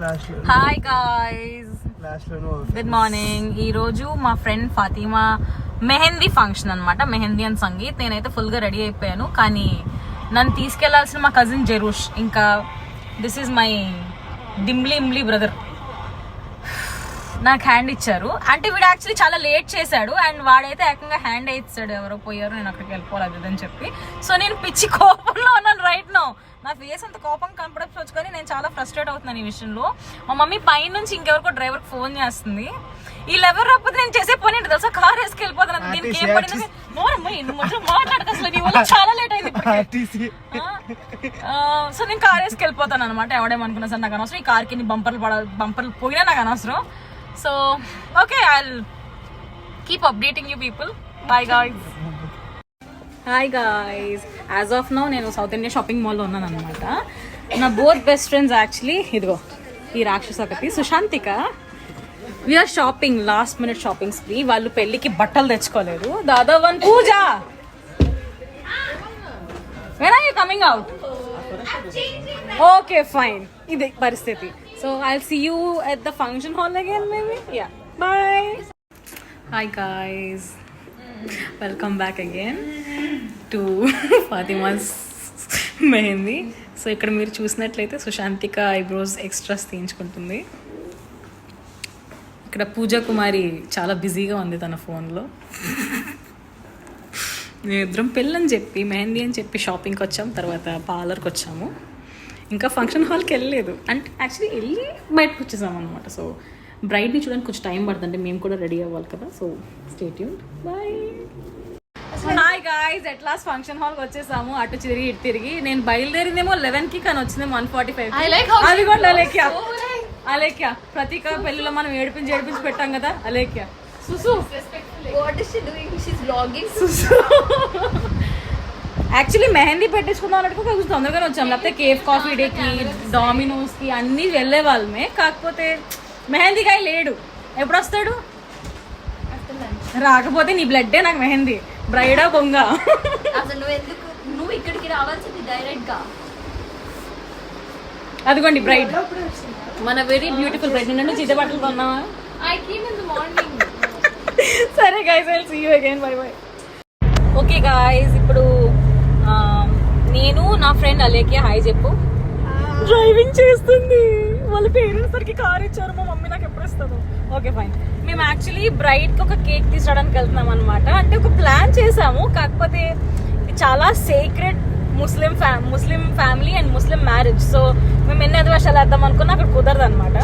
Hi guys, good morning. ఈ రోజు మా ఫ్రెండ్ ఫాతిమా మెహందీ ఫంక్షన్ అనమాట, మెహందీ అండ్ సంగీత్. నేనైతే ఫుల్గా రెడీ అయిపోయాను, కానీ నన్ను తీసుకెళ్లాల్సిన మా కజిన్ జెరూష్, ఇంకా దిస్ ఈజ్ మై డింబ్లీ ఇమ్లీ బ్రదర్, నాకు హ్యాండ్ ఇచ్చారు. అంటే వీడు యాక్చువల్లీ చాలా లేట్ చేశాడు, అండ్ వాడైతే ఏకంగా హ్యాండ్ ఇచ్చాడు. ఎవరో పోయారు, నేను అక్కడికి వెళ్ళిపోలేదు అని చెప్పి. సో నేను పిచ్చి కోపంలో ఉన్నాను రైట్ నో. నా ఫేస్ అంత కోపం కనపడవచ్చు, కానీ నేను చాలా ఫ్రస్ట్రేట్ అవుతున్నాను ఈ విషయంలో. మా మమ్మీ పైనుంచి ఇంకెవరికో డ్రైవర్కి ఫోన్ చేస్తుంది. వీళ్ళు ఎవరు రాకపోతే నేను చేసే పని ఏంటి తెలుసా, కార్ వేసుకెళ్ళిపోతాను. దీనికి ఏం పని మాట్లాడక అసలు నీ వల్ల చాలా లేట్ అయింది. సో నేను కార్ వేసుకెళ్ళిపోతాను అనమాట. ఎవడేమనుకున్నా సార్ నాకు అనవసరం, ఈ కార్కి బంపర్లు పోయినా నాకు అనవసరం. So okay, I'll keep updating you people. Bye guys. Hi guys, as of now నేను సౌత్ ఇండియా షాపింగ్ మాల్లో ఉన్నాను అనమాట. నా బోత్ బెస్ట్ ఫ్రెండ్స్ యాక్చువల్లీ, ఇదిగో ఈ రాక్షసకతి సుశాంతిక, we're shopping, last minute shopping spree. వాళ్ళు పెళ్ళికి బట్టలు తెచ్చుకోలేదు. దాదా వన్ Pooja, when are you coming out? Okay fine, ఇది పరిస్థితి. So I'll see you at the function hall again maybe. Ya, bye. Hi guys, welcome back again to Fatima's mehndi. సో ఇక్కడ మీరు చూసినట్లయితే సుశాంతిక ఐబ్రోస్ ఎక్స్ట్రాస్ తీయించుకుంటుంది. ఇక్కడ పూజా కుమారి చాలా బిజీగా ఉంది తన ఫోన్లో. మేమిద్దరం పెళ్ళని చెప్పి మెహందీ అని చెప్పి షాపింగ్కి వచ్చాం, తర్వాత పార్లర్కి వచ్చాము. ఇంకా ఫంక్షన్ హాల్కి వెళ్ళలేదు, అంటే యాక్చువల్లీ వెళ్ళి బయటకు వచ్చేసాం అనమాట. సో బ్రైడ్ని చూడడానికి కొంచెం టైం పడుతుంది, మేము కూడా రెడీ అవ్వాలి కదా. So stay tuned, bye. Hi guys, at last function హాల్కి వచ్చేసాము. అటు తిరిగి ఇటు తిరిగి నేను బయలుదేరిందేమో 11కి, కానీ వచ్చిందేమో 1:45. అది కూడా అలేఖ్య, అలేఖ్య ప్రతీక పెళ్ళిలో మనం ఏడిపించి పెట్టాం కదా, అలేఖ్య. సుసు యాక్చువల్లీ మెహందీ పెట్టించుకుందాం అన్నట్టు కొంచెం తొందరగానే వచ్చాం, లేకపోతే కేఫ్ కాఫీ డేకి, డామినోస్కి అన్నీ వెళ్ళే వాళ్ళమే. కాకపోతే మెహందీ గాయ లేడు. ఎప్పుడు వస్తాడు? రాకపోతే నీ బ్లడ్డే నాకు మెహందీ. బ్రైడా బొంగ? అసలు నువ్వు ఇక్కడికి రావాల్సింది డైరెక్ట్ గా. అదిగోండి బ్రైడ్, మన వెరీ బ్యూటిఫుల్ బ్రైడ్. నిన్న చిన్న బట్టలు కొన్నావా? I came in the morning. సరే guys, I'll see you again, bye bye. Okay guys, ఇప్పుడు నేను నా ఫ్రెండ్ అలేఖ్య హాయ్ చెప్పు. డ్రైవింగ్ చేస్తుంది, వాళ్ళ పేరెంట్స్ సరికి కార్ ఇచ్చారు, మా మమ్మీ నాకు ఎప్పుడు ఇస్తారు. Okay fine. మేము యాక్చువల్లీ బ్రైడ్కి ఒక కేక్ తీసుకురావడానికి వెళ్తున్నాం అనమాట. అంటే ఒక ప్లాన్ చేసాము, కాకపోతే ఇది చాలా secret Muslim family and Muslim marriage. So మేము ఎన్ని అదివేషాలు వేద్దాం అనుకున్నా అక్కడ కుదరదు అనమాట.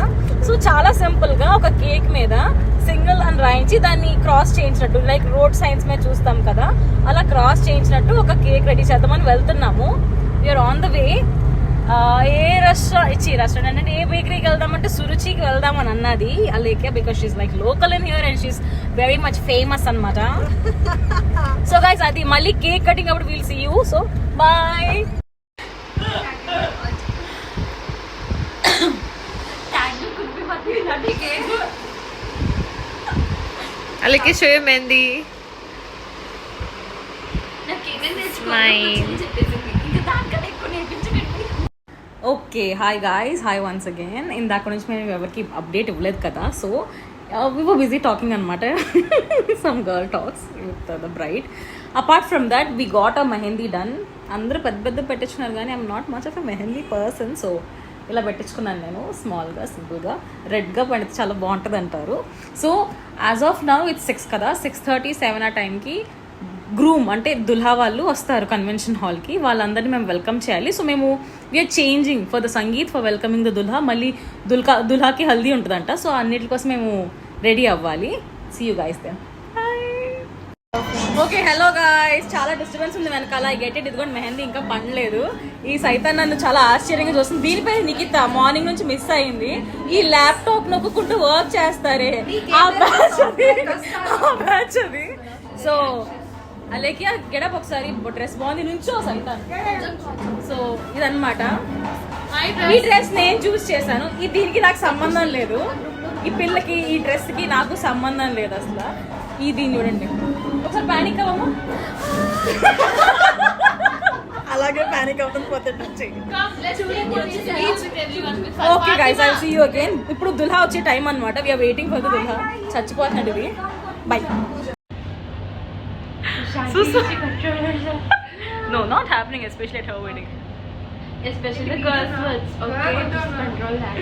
సో చాలా సింపుల్గా ఒక కేక్ మీద సింగిల్ అని రాయించి దాన్ని క్రాస్ చేయించినట్టు, లైక్ రోడ్ సైన్స్ మీద చూస్తాం కదా, అలా క్రాస్ చేయించినట్టు ఒక కేక్ రెడీ చేద్దామని వెళ్తున్నాము. We're on the way. A restaurant అంటే ఏ బేకరీకి వెళ్దామంటే సురుచికి వెళ్దామని అన్నది Alekhya, because she's like local in here and she's very much famous అనమాట. సో గైస్, అది మళ్ళీ కేక్ కటింగ్ అప్పుడు will see you. So bye. Aleki, show your Mendi. Okay, hi guys, hi once again. ఇందాక నుంచి మేము ఎవరికి అప్డేట్ ఇవ్వలేదు కదా. So we were busy talking అనమాట, some girl talks with the bride. Apart from that, we got a mehendi done. అందరూ పెద్ద పెట్టించుకున్నారు, కానీ I'm not much of a mehndi person. So ఇలా పెట్టించుకున్నాను నేను, స్మాల్గా సింపుల్గా. రెడ్గా పడితే చాలా బాగుంటుంది అంటారు. So as of now it's 6 కదా, 6:30, 7 ఆ టైంకి గ్రూమ్ అంటే దుల్హా వాళ్ళు వస్తారు కన్వెన్షన్ హాల్కి. వాళ్ళందరినీ మేము వెల్కమ్ చేయాలి. సో మేము we're changing for the Sangeet, for welcoming the dulha. మళ్ళీ దుల్హాకి హల్దీ ఉంటుందంట. సో అన్నిటి కోసం మేము రెడీ అవ్వాలి. See you guys then. Okay, hello guys, చాలా డిస్టర్బెన్స్ ఉంది వెనకాల. I get it. ఇదిగోండి మెహందీ ఇంకా పండలేదు. ఈ సైతాన్ నన్ను చాలా ఆశ్చర్యంగా చూస్తుంది. దీనిపైన నిఖిత మార్నింగ్ నుంచి మిస్ అయింది. ఈ ల్యాప్టాప్ నొక్కుంటూ వర్క్ చేస్తారే, ఆ బ్యాచ్ అది. సో అలేఖ్య గెటప్ ఒకసారి, డ్రెస్ బాగుంది, నుంచో సైతాన్. సో ఇదన్నమాట. ఈ డ్రెస్ నేను చూస్ చేశాను. దీనికి నాకు సంబంధం లేదు, ఈ పిల్లకి ఈ డ్రెస్కి నాకు సంబంధం లేదు అసలు. దీన్ని చూడండి ఒకసారి, ప్యానిక్ అవ్వము. అలాగే ప్యానిక్ అవుతుంది పొద్దున్న నుంచి. Okay guys, I will see you again. ఇప్పుడు దుల్హా వచ్చే టైం అన్నమాట. We are waiting for the dulha. చచ్చిపోతున్నాడు ఇది. Bye. No, not happening, especially at her wedding. Especially the girls words. Okay, just control that.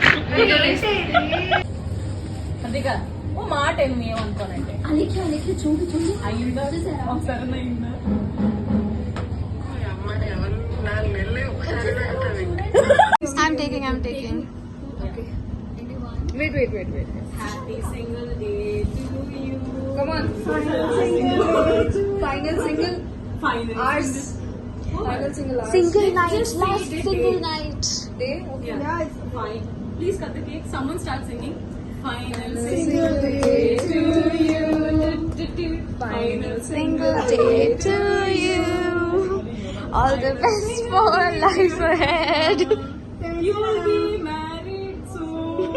అంతేగా ఓ మాట ఏమి ఏమనుకోనంటే అలికి చూడు అయ్యిందా ఒకసారి అయిందా I'm taking. Okay. Wait. Happy single day to you. Come on. Final single. Ours. Final single ours. Single night, last single night. Day? Okay. Yeah, it's fine. Please cut the cake. Someone start singing. Final single day to you. Final Single day to you. All the best for life ahead. You will be married soon.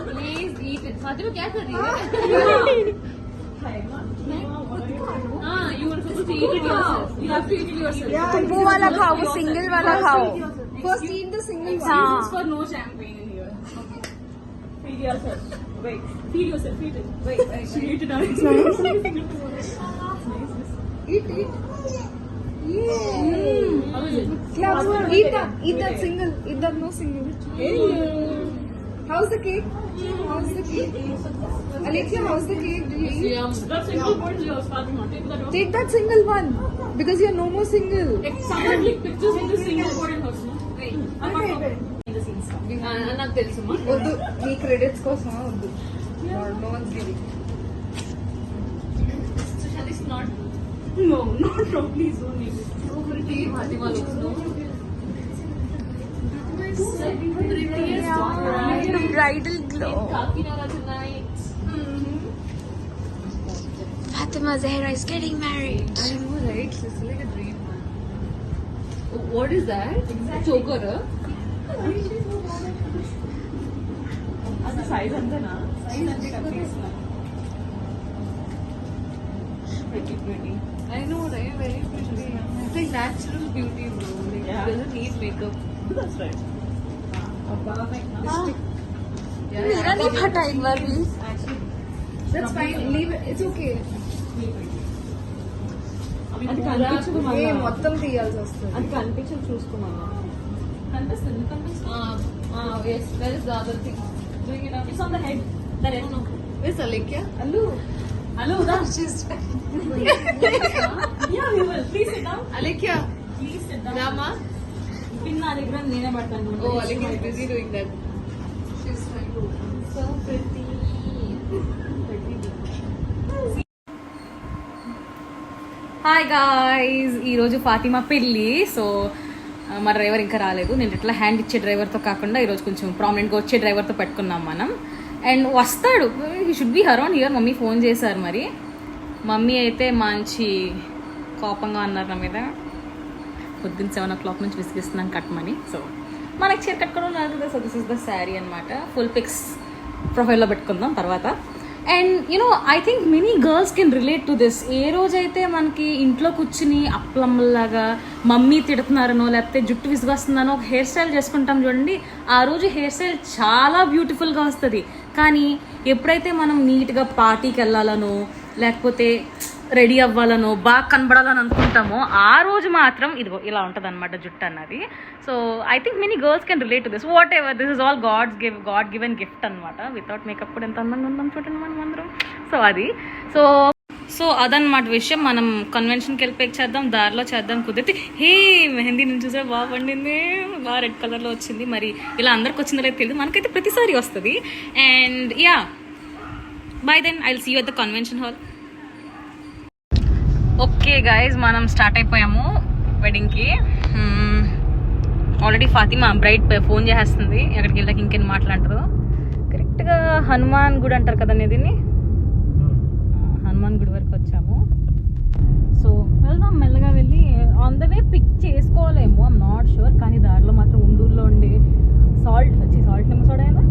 Please eat it. Fatima क्या कर रही है? You were supposed to eat it yourself. You have to eat it yourself. तुम वो वाला खाओ, वो single वाला खाओ. First eat the single one. हाँ. For no champagne in here. Feed yourself. Wait. Feed yourself. Feed it. Wait. She ate it out. It's nice. Eat. How is it? Clap. Eat that single. Eat that no single. How's the cake? Alexia, how's the cake? Do you eat? That single point is yours, Fatima. Take that off. Take that single one. Because you're no more single. If someone click pictures in the single point in house, no? Wait. In the scenes. నాకు తెలుసు వద్దు నీ credits కోసం వద్దు no once giving No, not wrong. Please don't make it. Fatima looks no. Bridal glow. Fatima Zahra is getting married. I know, right? It's like a dream. What is that? Choker? అది size అంతేనా? Size అంటే కనిపిస్తున్నా. I know, right? Very pretty. It's like natural beauty, bro. Like, Yeah. it doesn't need makeup. That's right. मेरा नहीं फटा एक बार भी. That's fine. Leave it. It's okay. అది కనిపించదు ఏ మళ్ళా. మొత్తం తీయాల్సి వస్తుంది. అది కనిపించదు చూసుకోమన్నా. కనిపిస్తుంది. Yes, that is the other thing. Doing it up. It's on the head. That is. Where's Alekya? Allu. Hello, that's just. Yeah, we will. Please sit down. Alekya. Please sit down. Rama. Pin na దగ్గర నేనే పడతాను. Oh, Alekya is busy doing that. She's trying to. So pretty. Hi guys, ఈరోజు ఫాతిమా పెళ్ళి. So మా driver ఇంకా రాలేదు. నేను ఇట్లా హ్యాండ్ ఇచ్చే డ్రైవర్తో కాకుండా ఈరోజు కొంచెం ప్రామినెంట్గా వచ్చే డ్రైవర్తో పెట్టుకున్నాం మనం. అండ్ వస్తాడు, he should be around here. Mummy phone చేశారు. మరి మమ్మీ అయితే మంచి కోపంగా అన్నారు నా మీద. పొద్దున్న 7 o'clock నుంచి విసిగిస్తున్నాను కట్టమని. సో మనకి చీర కట్టుకోవడం రాదు. So this is the sari అనమాట. ఫుల్ పిక్స్ ప్రొఫైల్లో పెట్టుకుందాం తర్వాత. And you know I think many girls can relate to this. ఏ రోజైతే మనకి ఇంట్లో కూర్చుని అప్పలమ్మలాగా మమ్మీ తిడుతున్నారనో లేకపోతే జుట్టు విసుగొస్తుందనో ఒక హెయిర్ స్టైల్ చేసుకుంటాం చూడండి, ఆ రోజు హెయిర్ స్టైల్ చాలా బ్యూటిఫుల్గా వస్తుంది. కానీ ఎప్పుడైతే మనం నీట్గా పార్టీకి వెళ్ళాలనో లేకపోతే రెడీ అవ్వాలనో బాగా కనబడాలని అనుకుంటామో ఆ రోజు మాత్రం ఇదిగో ఇలా ఉంటుంది అనమాట జుట్టు అన్నది. So I think many girls can relate to this. What ever, this is all God given gift అనమాట. వితౌట్ మేకప్ కూడా ఎంత అందంగా ఉందాం చూడండి మనం అందరం. సో అది సో అదనమాట విషయం. మనం కన్వెన్షన్కి వెళ్ళి పేక్ చేద్దాం, దారిలో చేద్దాం కుదిరితే. హే మెహందీ నుంచి చూసే బాగా పండింది, బాగా రెడ్ కలర్లో వచ్చింది. మరి ఇలా అందరికి వచ్చిందో లేదు తెలియదు, మనకైతే ప్రతిసారి వస్తుంది. And yeah, bye then I will see you at the convention hall. Okay guys, మనం స్టార్ట్ అయిపోయాము వెడ్డింగ్కి. ఆల్రెడీ ఫాతిమా బ్రైడ్ ఫోన్ చేసేస్తుంది ఎక్కడికి వెళ్ళాక ఇంకేం మాట్లాడరు. కరెక్ట్గా హనుమాన్ గుడి అంటారు కదండి దీన్ని, హనుమాన్ గుడి వరకు వచ్చాము. సో వెళ్దాం మెల్లగా వెళ్ళి. ఆన్ ద వే పిక్ చేసుకోలేము, ఐమ్ నాట్ షూర్. కానీ దారిలో మాత్రం ఉండూరులో ఉండి సాల్ట్ నిమ్మ సోడా అయినా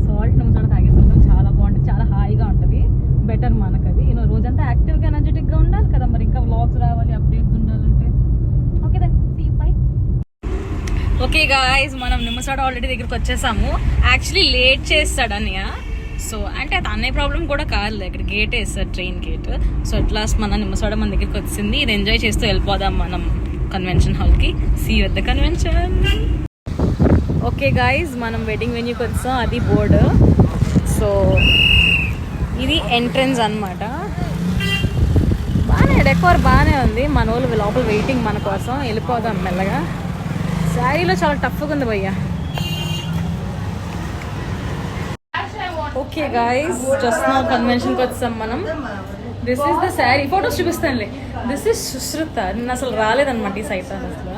సాల్ట్ నిమ్మ సోడా తాగేసుకుంటాం. చాలా బాగుంటుంది, చాలా హాయిగా ఉంటుంది. బెటర్ మనకు అది. యూనో రోజంతా యాక్టివ్గా ఎనర్జెటిక్గా ఉండాలి కదా. మరి ఇంకా వ్లాగ్స్ రావాలి, అప్డేట్స్ ఉండాలంటే. Okay then see you bye. Okay guys, మనం నిమ్మసాడ ఆల్రెడీ దగ్గరికి వచ్చేసాము. యాక్చువల్లీ లేట్ చేస్తాడు అన్నయ్య. సో అంటే అది అన్నయ్య ప్రాబ్లం కూడా కాదు, ఇక్కడ గేట్ వేస్తారు, train gate. So at last మన నిమ్మసాడ మన దగ్గరికి వచ్చింది. ఇది ఎంజాయ్ చేస్తూ వెళ్ళిపోదాం మనం కన్వెన్షన్ హాల్కి. See you at the convention. Okay guys, మనం వెడ్డింగ్ వెన్యూకి వచ్చాం. అది బోర్డు. సో ఇది ఎంట్రన్స్ అన్నమాట. బాగానే డెకోర్ బాగానే ఉంది. మన వాళ్ళు లోపల వెయిటింగ్ మన కోసం. వెళ్ళిపోదాం మెల్లగా. శారీలో చాలా టఫ్గా ఉంది భయ్య. ఓకే గాయ్స్, జస్ట్ నా కన్వెన్షన్కి వచ్చాం మనం. This is the sari. Photos చూపిస్తానులే. This is Sushruta. నేను అసలు రాలేదన్నమాట ఈ సైతాన్. అసలు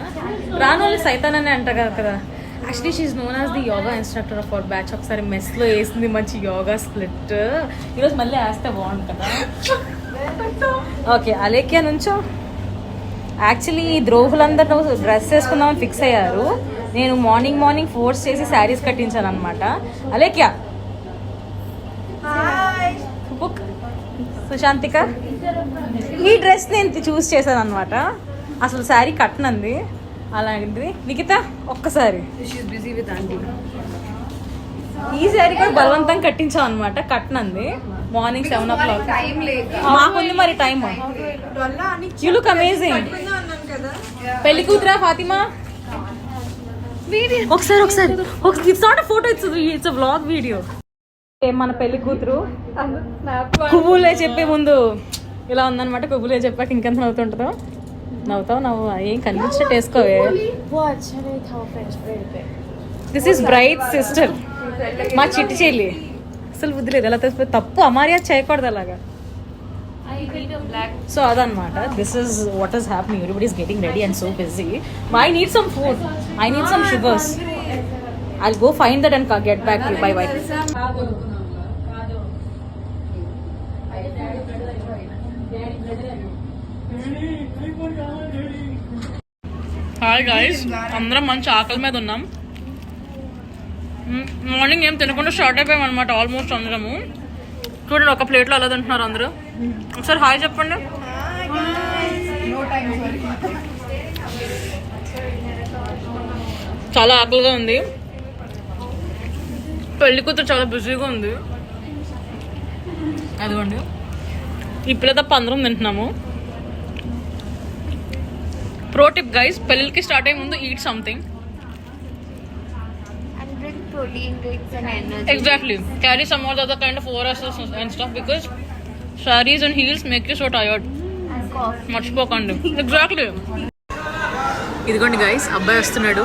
రాను వాళ్ళు సైతాన్ అనే అంటారు కదా. Actually she is known as the yoga instructor of our batch. ఒకసారి మెస్లో వేసింది మంచి యోగా స్ప్లిట్. ఈరోజు మళ్ళీ వేస్తే బాగుంటుంది కదా. ఓకే, అలేఖ్య నుంచో. యాక్చువల్లీ ఈ ద్రోహులందరూ డ్రెస్ వేసుకుందామని ఫిక్స్ అయ్యారు. నేను మార్నింగ్ ఫోర్స్ చేసి శారీస్ కట్టించాను అనమాట. అలేఖ్య, సుశాంతిక, ఈ డ్రెస్ నేను చూస్ చేశాను అనమాట. అసలు శారీ కట్టనంది. అలాంటిది నిఖిత ఒక్కసారి ఈ శారీ కూడా బలవంతం కట్టించాం అనమాట. కట్టనంది. Morning 7 o'clock. మాకుంది మరి టైం. You look amazing. పెళ్లి కూతురా ఫాతిమా? ఒకసారి it's not a photo, it's a vlog video. మన పెళ్లి కూతురు కుబులే చెప్పే ముందు ఇలా ఉందన్నమాట. కుబులే చెప్పాక ఇంకెంత నవ్వుతుంటుందో. నవ్వు ఏం కనిపించినట్టు వేసుకోవే. దిస్ ఈస్ బ్రైట్ సిస్టర్, మా చిట్టి చెల్లి. అసలు బుద్ధి లేదు. ఎలా తెలిసిపోయి తప్పు అమార్యా చేయకూడదు అలాగా. సో అదనమాట. This is what is happening. Everybody is getting ready and so busy. I need some food. I need some sugars. I'll go find that and get back to you. Bye. Hi guys, అందరం మంచి ఆకలి మీద ఉన్నాం. Morning ఏం తినకుండా start అయిపోయాం అనమాట. Almost అందరము. చూడండి, ఒక ప్లేట్లో అలా తింటున్నారు అందరూ. ఒకసారి హాయ్ చెప్పండి. చాలా ఆకలిగా ఉంది. పెళ్లి కూతురు చాలా బిజీగా ఉంది. అదిగోండి, ఇప్పుడే తప్ప అందరం తింటున్నాము. ప్రో టిప్ గైస్, పెళ్ళికి స్టార్ట్ అయ్యే ముందు eat something. Exactly. Carry some more other kind of ORSs and stuff because sarees and heels make you so tired. మర్చిపోకండి. ఎగ్జాక్ట్లీ. ఇదిగోండి గైస్, అబ్బాయి వస్తున్నాడు.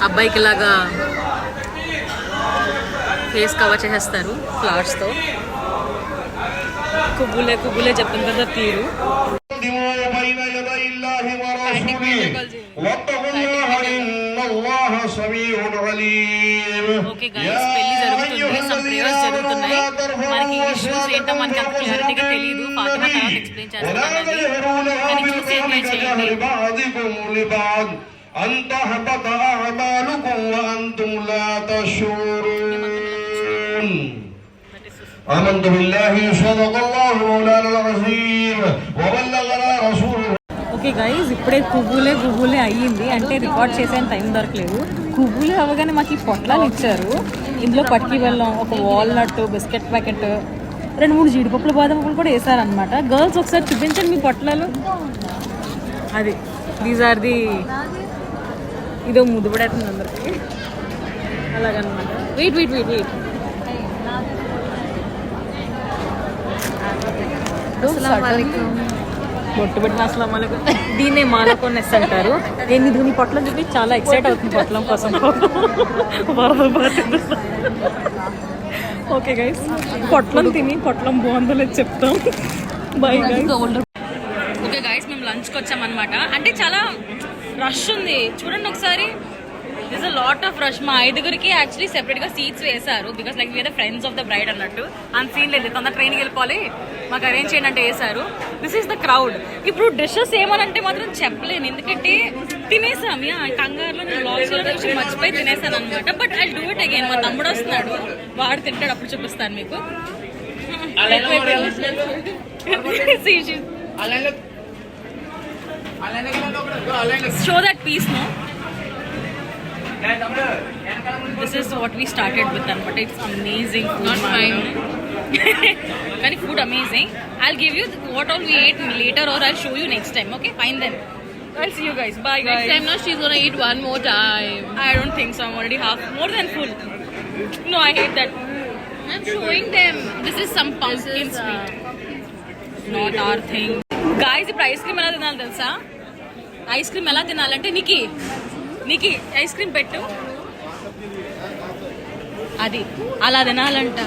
అబ్బాయికి ఇలాగా ఫేస్ కవర్ చేసేస్తారు ఫ్లవర్స్తో. కుబులే చెప్తుంది కదా తీరు. ఓకే గైస్, పెళ్లి జరుగుతుంది. సమ్ ప్రేయర్స్ జరుగుతున్నాయి. మనకి ఇష్యూస్ ఏంటో మనకి అంత క్లారిటీగా తెలియదు. ఫాతిమా తర్వాత ఎక్స్ప్లెయిన్ చేస్తానండి. కానీ చూసి ఎంజాయ్ చేయండి. آمنت بالله صدق الله مولانا العظيم وبلغنا رسوله. ఓకే గైస్, ఇప్పుడే కుబులే అయ్యింది. అంటే రికార్డ్ చేసే టైం దొరకలేదు. కుబులే అవ్వగానే మాకు ఈ పొట్లాలు ఇచ్చారు. ఇందులో పట్కి వెళ్ళాం, ఒక వాల్నట్, బిస్కెట్ ప్యాకెట్, 2-3 జీడిపప్పులు, బాదం పప్పులు కూడా వేసారనమాట. గర్ల్స్ ఒకసారి చూపించండి మీ పొట్లాలు. అది దీస్ ఆర్ ది. ఇదో ముద్దు పడేస్తుంది అందరికి అలాగనమాట. వెయిట్ బొట్టు పెట్టిన అసలు మనకు దీన్నే మాలకొన్నెస్ అంటారు. నేను ఇది నీ పొట్లం చూపి చాలా ఎక్సైట్ అవుతుంది పొట్లం కోసం. ఓకే గైస్, పొట్లం తిని పొట్లం బాగుందో లేదు చెప్తాం. Bye guys. ఓకే గైస్, మేము లంచ్కి వచ్చామన్నమాట. అంటే చాలా రష్ ఉంది చూడండి ఒకసారి. This a lot of rush. మా 5గురికి యాక్చువల్లీ సెపరేట్గా సీట్స్ వేశారు. Because like we're the friends of the bride అన్నట్టు. అంత సీన్ లేదు, తొందర ట్రైన్కి వెళ్ళిపోవాలి, మాకు అరేంజ్ చేయండి అంటే వేశారు. This is the crowd. ఇప్పుడు డిషెస్ ఏమనంటే మాత్రం చెప్పలేను, ఎందుకంటే తినేసాం. కంగారులో నేను బ్లాగ్స్ మర్చిపోయి తినేసాను అనమాట. But I do it again. మా తమ్ముడు వస్తున్నాడు, వాడు తింటాడు, అప్పుడు చూపిస్తాను మీకు. Show that piece no. This is what we started with them, but it's amazing food. Not fine. Very food amazing. I'll give you what all we ate later, or I'll show you next time. Okay, fine then. I'll see you guys. Bye guys. Next time now she's gonna eat one more time. I don't think so. I'm already more than full. No, I hate that. I'm showing them. This is some pumpkin sweet. Not our thing. Guys, ఇప్పుడు ice cream ఎలా తినాలి తెలుసా? Ice cream ఎలా తినాలంటే నీకి ice cream పెట్టు, అది అలా తినాలంట.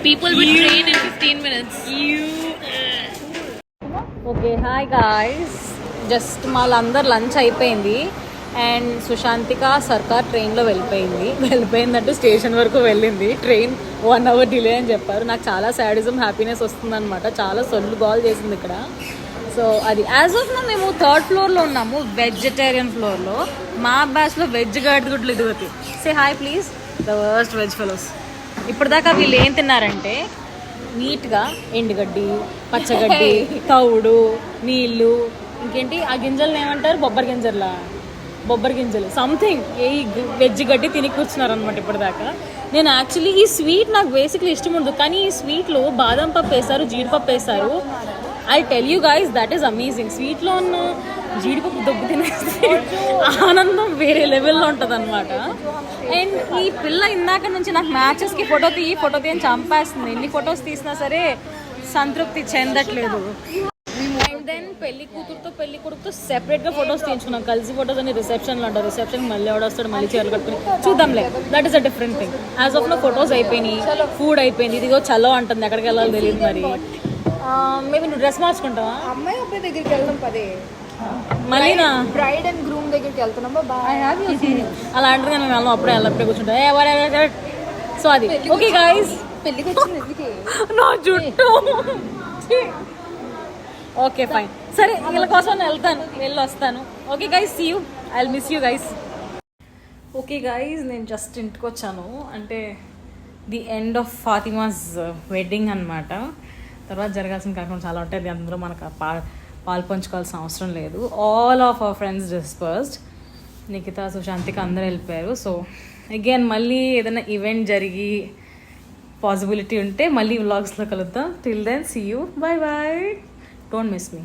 People will train in 15 minutes. Okay hi guys, just వాళ్ళందరూ లంచ్ అయిపోయింది అండ్ సుశాంతిక సర్కార్ ట్రైన్లో వెళ్ళిపోయిందంటే స్టేషన్ వరకు వెళ్ళింది. ట్రైన్ 1 hour డిలే అని చెప్పారు. నాకు చాలా సాడిజం హ్యాపీనెస్ వస్తుందన్నమాట. చాలా సొల్లు బాల్ చేసింది ఇక్కడ. సో అది యాజ్ ఆఫ్ నో మేము 3rd floorలో ఉన్నాము, వెజిటేరియన్ ఫ్లోర్లో. మా బ్యాచ్లో వెజ్ గడ్డగుడ్లు ఇదిగోతి. Say hi please. The worst veg fellows. ఇప్పటిదాకా వీళ్ళు ఏం తిన్నారంటే నీట్గా ఎండుగడ్డి, పచ్చగడ్డి, తౌడు, నీళ్ళు, ఇంకేంటి ఆ గింజలు ఏమంటారు, బొబ్బరి గింజలు సంథింగ్ ఏ వెజ్ గడ్డి తిని కూర్చున్నారు అనమాట ఇప్పటిదాకా. నేను యాక్చువల్లీ ఈ స్వీట్ నాకు బేసిక్లీ ఇష్టం ఉండదు, కానీ ఈ స్వీట్లో బాదం పప్పు వేస్తారు, జీడిపప్పు వేస్తారు. I tell you guys that is amazing. స్వీట్లో ఉన్న జీడిపప్పు దొబ్బు తినేస్తే ఆనందం వేరే లెవెల్లో ఉంటుంది అనమాట. అండ్ ఈ పిల్ల ఇందాక నుంచి నాకు మ్యాచెస్కి ఫోటో అని చంపేస్తుంది. ఎన్ని ఫొటోస్ తీసినా సరే సంతృప్తి చెందట్లేదు. అండ్ దెన్ పెళ్లి కొడుకుతో సెపరేట్గా ఫొటోస్ తీయించుకున్నాం. కలిసి ఫొటోస్ అని రిసెప్షన్లో ఉంటారు. రిసెప్షన్కి మళ్ళీ ఎవడొస్తాడు, మళ్ళీ చీరలు కట్టుకుని చూద్దాంలే. That is a different thing. As of now photos అయిపోయినాయి, ఫుడ్ అయిపోయింది. ఇదిగో చలో అంటుంది, ఎక్కడికి వెళ్ళాలో తెలియదు. మరి మేబీ నువ్వు డ్రెస్ మార్చుకుంటావా? అమ్మాయి అబ్బాయి దగ్గరికి వెళ్తాం పదే. మళ్ళీ నా బ్రైడ్ అండ్ గ్రూమ్ దగ్గరికి వెళ్తున్నామా? అలా అంటే మేము వెళ్ళాం. అప్పుడే కూర్చుంటాం. సో అది ఓకే గైస్. పెళ్ళికి వచ్చింది నా జుట్టు. ఓకే ఫైన్, సరే వీళ్ళ కోసం వెళ్ళి వస్తాను. Okay guys, see you. I will miss you guys. Okay guys, నేను జస్ట్ ఇంటికి వచ్చాను. అంటే the end of Fatima's wedding అనమాట. తర్వాత జరగాల్సిన కాకుండా చాలా ఉంటుంది. అందులో మనకు పాలు పంచుకోవాల్సిన అవసరం లేదు. All of our friends dispersed. Nikhita, Sushanthika అందరూ వెళ్ళిపోయారు. సో అగైన్ మళ్ళీ ఏదైనా ఈవెంట్ జరిగి పాసిబిలిటీ ఉంటే మళ్ళీ వ్లాగ్స్లో కలుద్దాం. Till then see you. Bye bye. Don't miss me.